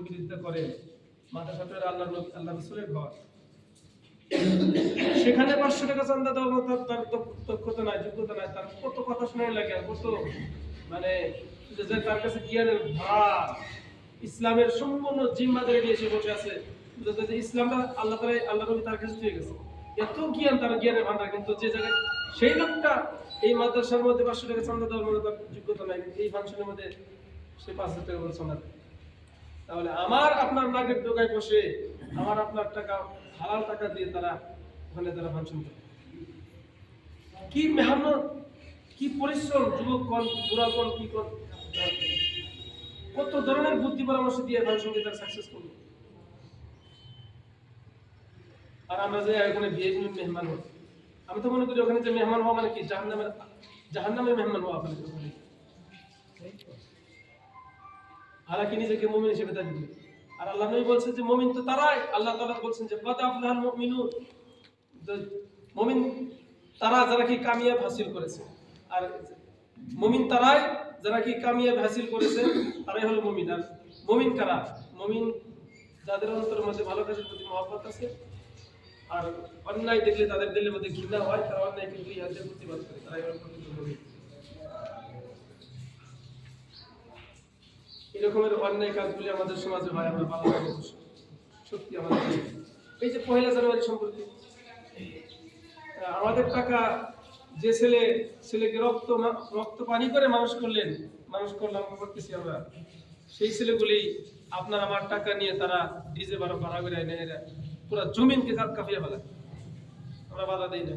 বিরোধিতা করে, মাদ্রাসাটা আল্লাহ রাসূলের ঘর, সেখানে 500 টাকা চাঁদা দেওয়ার মতো তার দক্ষতা নাই, যোগ্যতা নাই, তার কত কথা শোনাই লাগে, কত মানে যে তার কাছে জ্ঞানের ভার, ইসলামের সম্পূর্ণ জিম্মাদারি নিয়ে এসে বসে আছে, যে ইসলামটা আল্লাহ তাআলা আল্লাহ নবী তার কাছে দিয়ে গেছে, এত জ্ঞান, তার জ্ঞানের ভান্ডার, কিন্তু যে জায়গায় সেই লোকটা এই মাদ্রাসার মধ্যে 500 টাকা চাঁদা দেওয়ার মতো তার যোগ্যতা নাই, এই ফাংশনের মধ্যে সে 5,000 টাকা করে চাঁদা দেয়। তাহলে আমার আপনার নাকের ডোকায় বসে আমার আপনার টাকা, হালাল টাকা দিয়ে তারা ওখানে তারা ফাংশন করে, কি মেহনত, কি পরিশ্রম, যুবক কোন বুড়া কোন কি কোন, কত ধরনের বুদ্ধি পরামর্শ দিয়ে ফাংশনকে তারা সাকসেস করলো। আর আমরা যে এখানে ভিআইপি মেহমান হই, আমি তো মনে করি ওখানে যে মেহমান হওয়া মানে কি জাহান্নামের মেহমান হওয়া আপনাদের ওখানে। হালাকি নিজেকে মুমিন হিসেবে দাবি করে, আর আল্লাহ নবী বলছেন যে মুমিন তো তারাই, আল্লাহ তাআলা বলছেন যে কাদ আফলাহাল মুমিনুন, মুমিন তারা যারা কি কামিয়াব হাসিল করেছে, আর মুমিন তারাই যারা কি কামিয়াব হাসিল করেছে, তারাই হলো মুমিন। আর মুমিন কারা? মুমিন যাদের অন্তরের মধ্যে ভালো কাজের প্রতি মহব্বত আছে, আর অন্যায় দেখলে তাদের দিলের মধ্যে ঘৃণা হয়, তারা অন্যায়কে দুই হাত দিয়ে প্রতিবাদ করে, তারাই হলো প্রকৃত মুমিন। এরকমের অন্যায় কাজগুলি আমাদের সমাজে হয়, আমরা পালন করব সত্যি আমাদের। এই যে 1 জানুয়ারি সম্পর্কে আমাদের টাকা, যে ছেলেকে রক্ত পানি করে মানুষ করলাম করতেছি আমরা, সেই ছেলেগুলি আপনার আমার টাকা নিয়ে তারা ডিজে ভাড়া করে এনে পুরো জমিনকে কাঁপিয়ে ফেলে, আমরা বাধা দিই না।